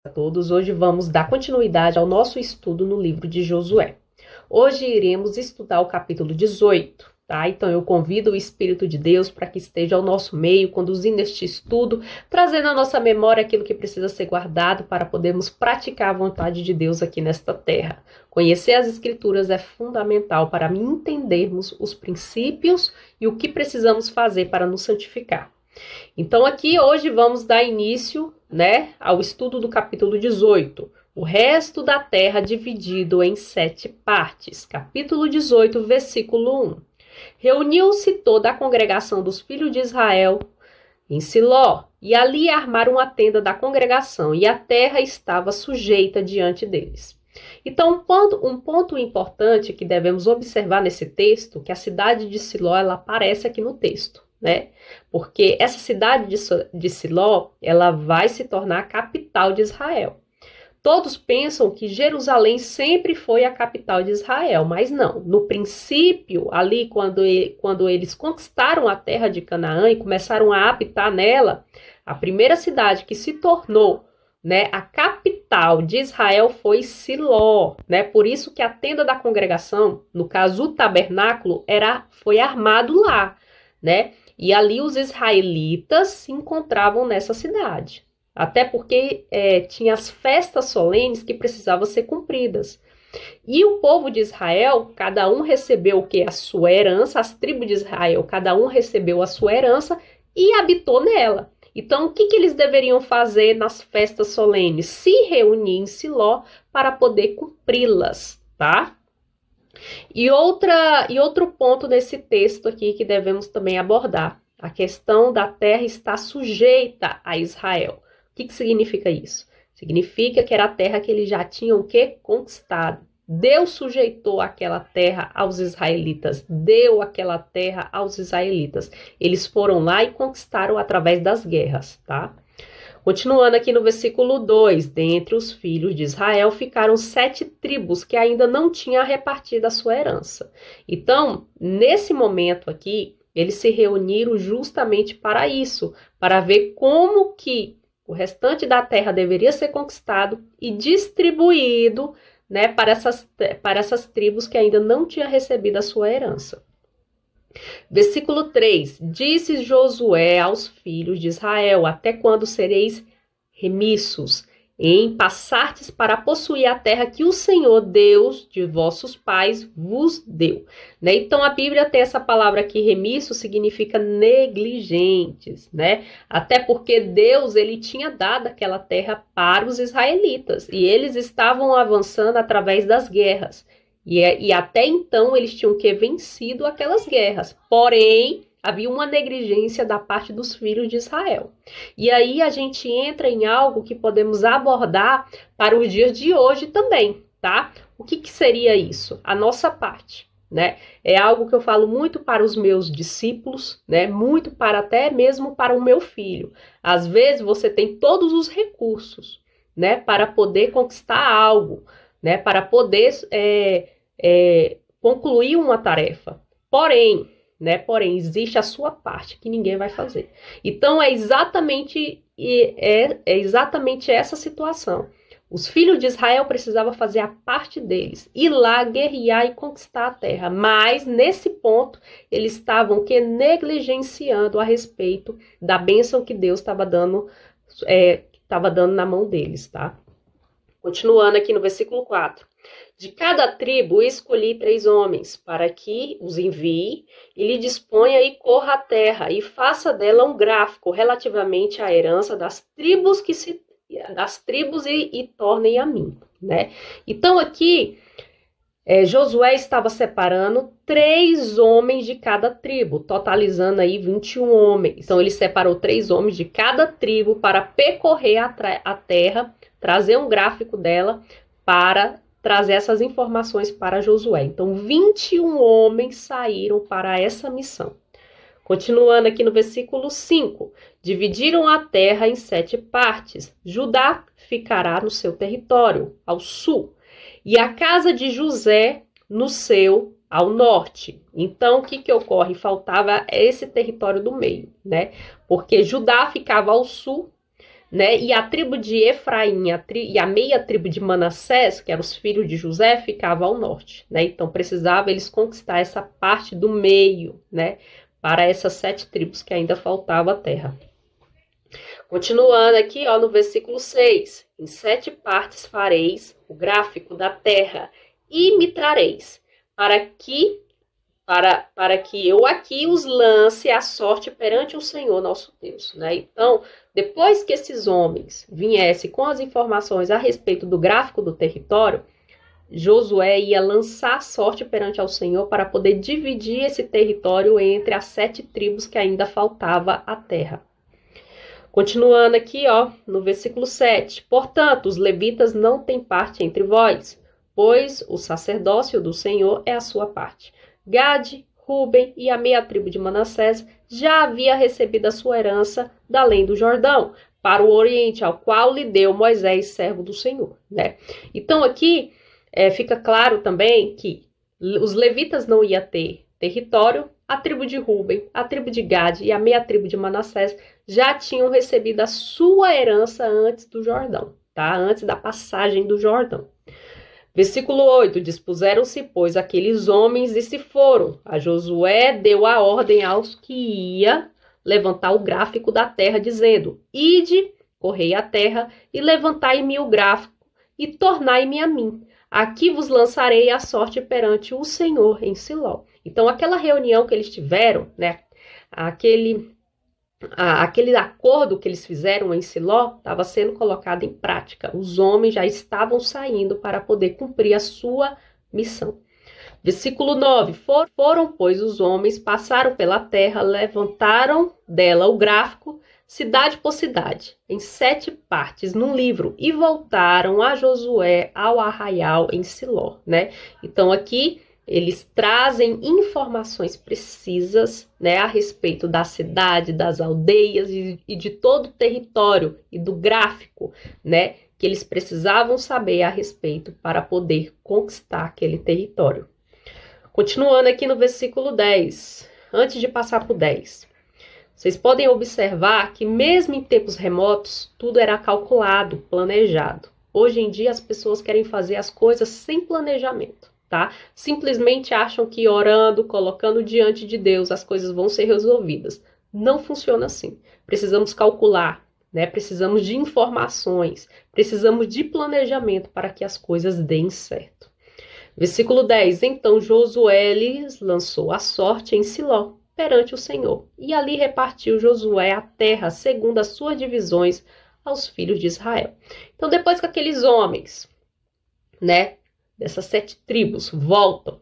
A todos, hoje vamos dar continuidade ao nosso estudo no livro de Josué. Hoje iremos estudar o capítulo 18, tá? Então eu convido o Espírito de Deus para que esteja ao nosso meio, conduzindo este estudo, trazendo à nossa memória aquilo que precisa ser guardado para podermos praticar a vontade de Deus aqui nesta terra. Conhecer as Escrituras é fundamental para entendermos os princípios e o que precisamos fazer para nos santificar. Então aqui hoje vamos dar início, ao estudo do capítulo 18, o resto da terra dividido em 7 partes. Capítulo 18, versículo 1. Reuniu-se toda a congregação dos filhos de Israel em Siló, e ali armaram a tenda da congregação, e a terra estava sujeita diante deles. Então, um ponto importante que devemos observar nesse texto, que a cidade de Siló, ela aparece aqui no texto. Porque essa cidade de Siló, ela vai se tornar a capital de Israel. Todos pensam que Jerusalém sempre foi a capital de Israel, mas não. No princípio, ali quando eles conquistaram a terra de Canaã e começaram a habitar nela, a primeira cidade que se tornou a capital de Israel foi Siló. Por isso que a tenda da congregação, no caso o tabernáculo, foi armado lá. E ali os israelitas se encontravam nessa cidade. Até porque tinha as festas solenes que precisavam ser cumpridas. E o povo de Israel, cada um recebeu o que? A sua herança, as tribos de Israel, cada um recebeu a sua herança e habitou nela. Então, o que eles deveriam fazer nas festas solenes? Se reunir em Siló para poder cumpri-las, tá? E outro ponto nesse texto aqui que devemos também abordar. A questão da terra está sujeita a Israel. O que significa isso? Significa que era a terra que eles já tinham conquistado. Deus sujeitou aquela terra aos israelitas. Deu aquela terra aos israelitas. Eles foram lá e conquistaram através das guerras, tá? Continuando aqui no versículo 2, dentre os filhos de Israel ficaram 7 tribos que ainda não tinham repartido a sua herança. Então, nesse momento aqui, eles se reuniram justamente para isso, para ver como que o restante da terra deveria ser conquistado e distribuído para essas tribos que ainda não tinham recebido a sua herança. Versículo 3, disse Josué aos filhos de Israel, até quando sereis remissos em passartes para possuir a terra que o Senhor, Deus de vossos pais, vos deu. Então a Bíblia tem essa palavra aqui, remisso, significa negligentes, Até porque Deus, ele tinha dado aquela terra para os israelitas e eles estavam avançando através das guerras. E até então eles tinham vencido aquelas guerras, porém havia uma negligência da parte dos filhos de Israel. E aí a gente entra em algo que podemos abordar para os dias de hoje também, tá? O que seria isso? A nossa parte, É algo que eu falo muito para os meus discípulos, Muito para até mesmo para o meu filho. Às vezes você tem todos os recursos, para poder conquistar algo, para poder concluir uma tarefa. Porém, existe a sua parte que ninguém vai fazer. Então, é exatamente essa situação. Os filhos de Israel precisavam fazer a parte deles, ir lá, guerrear e conquistar a terra. Mas, nesse ponto, eles estavam negligenciando a respeito da bênção que Deus estava dando na mão deles, tá? Continuando aqui no versículo 4. De cada tribo escolhi 3 homens, para que os envie e lhe disponha e corra a terra, e faça dela um gráfico relativamente à herança das tribos e tornem a mim, Então aqui, Josué estava separando 3 homens de cada tribo, totalizando aí 21 homens. Então ele separou 3 homens de cada tribo para percorrer a terra, trazer um gráfico dela para trazer essas informações para Josué. Então, 21 homens saíram para essa missão. Continuando aqui no versículo 5. Dividiram a terra em 7 partes. Judá ficará no seu território, ao sul. E a casa de José no seu, ao norte. Então, o que ocorre? Faltava esse território do meio, Porque Judá ficava ao sul, né? E a tribo de Efraim e a meia tribo de Manassés, que eram os filhos de José, ficava ao norte, né? Então precisava eles conquistar essa parte do meio, né? Para essas 7 tribos que ainda faltava a terra. Continuando aqui, ó, no versículo 6. Em 7 partes fareis o gráfico da terra e me trareis, para que eu aqui os lance à sorte perante o Senhor nosso Deus, né? Então, depois que esses homens viessem com as informações a respeito do gráfico do território, Josué ia lançar a sorte perante ao Senhor para poder dividir esse território entre as 7 tribos que ainda faltava a terra. Continuando aqui, ó, no versículo 7. Portanto, os levitas não têm parte entre vós, pois o sacerdócio do Senhor é a sua parte. Gade, Ruben e a meia tribo de Manassés já havia recebido a sua herança da além do Jordão, para o oriente, ao qual lhe deu Moisés, servo do Senhor, né? Então aqui fica claro também que os levitas não iam ter território, a tribo de Ruben, a tribo de Gade e a meia tribo de Manassés já tinham recebido a sua herança antes do Jordão, tá? Antes da passagem do Jordão. Versículo 8, dispuseram-se, pois, aqueles homens e se foram. A Josué deu a ordem aos que ia levantar o gráfico da terra, dizendo, ide, correi a terra, e levantai-me o gráfico, e tornai-me a mim. Aqui vos lançarei a sorte perante o Senhor em Siló. Então, aquela reunião que eles tiveram, né, aquele acordo que eles fizeram em Siló estava sendo colocado em prática. Os homens já estavam saindo para poder cumprir a sua missão. Versículo 9. Foram, pois, os homens, passaram pela terra, levantaram dela o gráfico, cidade por cidade, em 7 partes num livro, e voltaram a Josué ao arraial em Siló, né? Então, aqui eles trazem informações precisas, né, a respeito da cidade, das aldeias e de todo o território e do gráfico, né, que eles precisavam saber a respeito para poder conquistar aquele território. Continuando aqui no versículo 10, antes de passar para o 10. Vocês podem observar que mesmo em tempos remotos, tudo era calculado, planejado. Hoje em dia as pessoas querem fazer as coisas sem planejamento. Tá? Simplesmente acham que orando, colocando diante de Deus, as coisas vão ser resolvidas. Não funciona assim. Precisamos calcular, né? Precisamos de informações, precisamos de planejamento para que as coisas deem certo. Versículo 10. Então Josué lhes lançou a sorte em Siló, perante o Senhor, e ali repartiu Josué a terra segundo as suas divisões aos filhos de Israel. Então, depois que aqueles homens, né, dessas 7 tribos voltam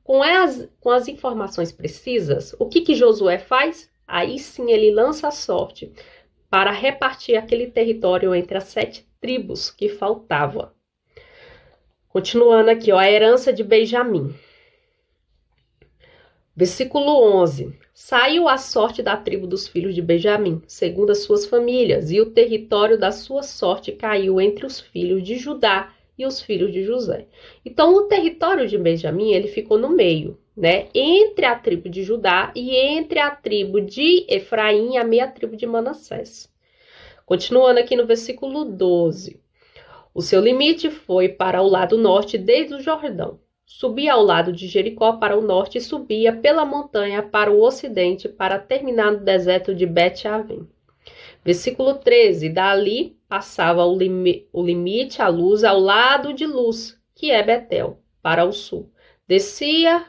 com as informações precisas, o que Josué faz? Aí sim ele lança a sorte para repartir aquele território entre as 7 tribos que faltava. Continuando aqui, ó, a herança de Benjamim. Versículo 11. Saiu a sorte da tribo dos filhos de Benjamim, segundo as suas famílias, e o território da sua sorte caiu entre os filhos de Judá e os filhos de José. Então, o território de Benjamim, ele ficou no meio, né? Entre a tribo de Judá e entre a tribo de Efraim e a meia tribo de Manassés. Continuando aqui no versículo 12. O seu limite foi para o lado norte desde o Jordão. Subia ao lado de Jericó para o norte e subia pela montanha para o ocidente para terminar no deserto de Bet-Avim. Versículo 13. Dali passava o limite, a luz, ao lado de Luz, que é Betel, para o sul. Descia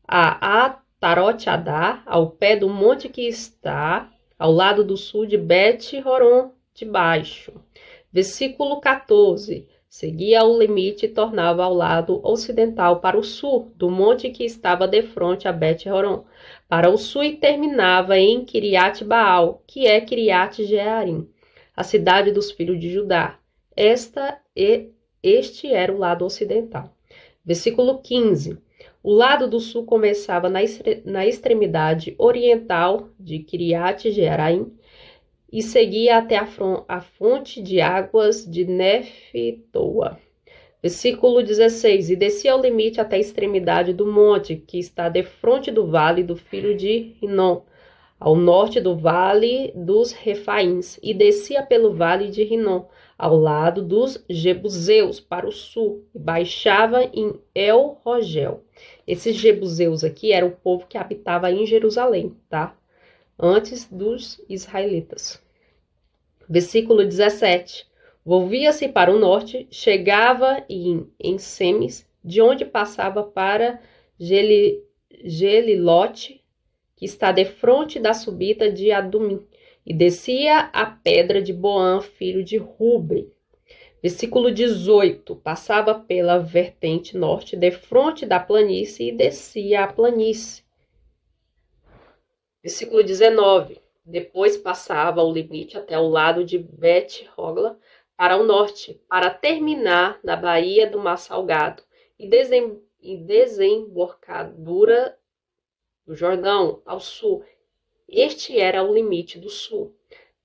a Atarote-Adar, ao pé do monte que está ao lado do sul de Bet-Horon de baixo. Versículo 14. Seguia o limite e tornava ao lado ocidental para o sul, do monte que estava defronte a Bet-Horon, para o sul e terminava em Kiriat-Baal, que é Kiriat-Jearim, a cidade dos filhos de Judá. Este era o lado ocidental. Versículo 15. O lado do sul começava na extremidade oriental de Kiriat-Jearim, e seguia até a fonte de águas de Neftoa. Versículo 16. E descia ao limite até a extremidade do monte, que está defronte do vale do filho de Rinom, ao norte do vale dos Refaíns, e descia pelo vale de Rinom, ao lado dos Jebuseus, para o sul, e baixava em El Rogel. Esses Jebuseus aqui eram o povo que habitava em Jerusalém, tá? Antes dos israelitas. Versículo 17. Volvia-se para o norte, chegava em Semes, de onde passava para Gelilote, que está defronte da subida de Adumim, e descia a pedra de Boã, filho de Ruben. Versículo 18. Passava pela vertente norte, defronte da planície, e descia a planície. Versículo 19. Depois passava o limite até o lado de Bet-Hogla, para o norte, para terminar na baía do Mar Salgado, e desembocadura do Jordão, ao sul. Este era o limite do sul.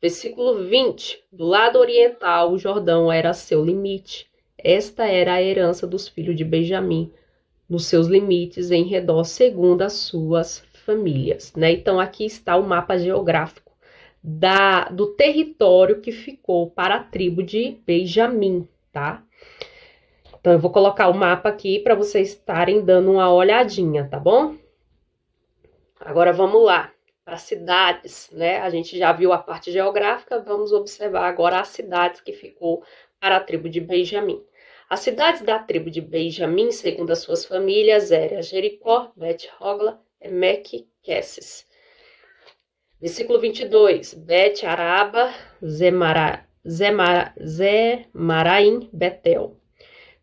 Versículo 20. Do lado oriental, o Jordão era seu limite. Esta era a herança dos filhos de Benjamim, nos seus limites em redor, segundo as suas famílias. Né? Então, aqui está o mapa geográfico do território que ficou para a tribo de Benjamim, tá? Então, eu vou colocar o mapa aqui para vocês estarem dando uma olhadinha, tá bom? Agora, vamos lá, para as cidades, né? A gente já viu a parte geográfica, vamos observar agora as cidades que ficou para a tribo de Benjamim. As cidades da tribo de Benjamim, segundo as suas famílias, eram Jericó, Bet-Hogla, Emek, Quesses. Versículo 22. Bet-Araba, Zemaraim, Betel.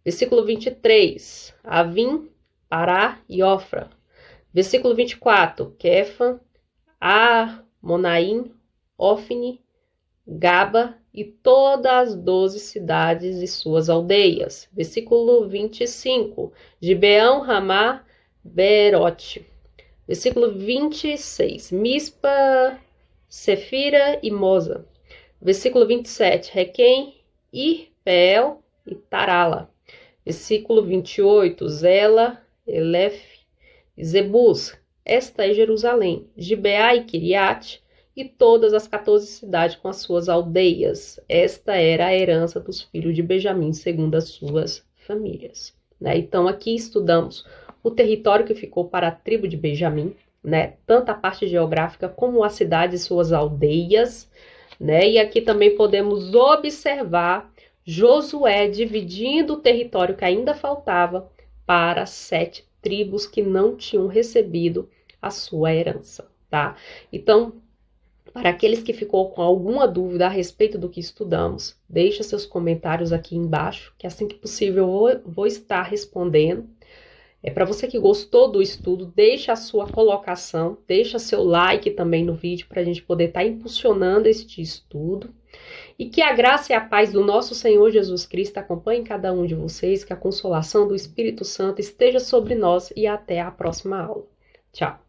Versículo 23. Avim, Pará e Ofra. Versículo 24. Quefã, Amonaim, Ofni, Gaba e todas as 12 cidades e suas aldeias. Versículo 25. Gibeão, Ramá, Beerote. Versículo 26. Mispa, Sefira e Moza. Versículo 27. Requém, Irpeel e Tarala. Versículo 28. Zela, Elef e Zebus. Esta é Jerusalém. Gibeá e Kiriate e todas as 14 cidades com as suas aldeias. Esta era a herança dos filhos de Benjamim, segundo as suas famílias. Né? Então, aqui estudamos o território que ficou para a tribo de Benjamim, né? Tanto a parte geográfica como a cidade e suas aldeias, né? E aqui também podemos observar Josué dividindo o território que ainda faltava para 7 tribos que não tinham recebido a sua herança, tá? Então, para aqueles que ficou com alguma dúvida a respeito do que estudamos, deixa seus comentários aqui embaixo, que assim que possível eu vou estar respondendo. Para você que gostou do estudo, deixa a sua colocação, deixa seu like também no vídeo para a gente poder estar impulsionando este estudo. E que a graça e a paz do nosso Senhor Jesus Cristo acompanhem cada um de vocês, que a consolação do Espírito Santo esteja sobre nós e até a próxima aula. Tchau!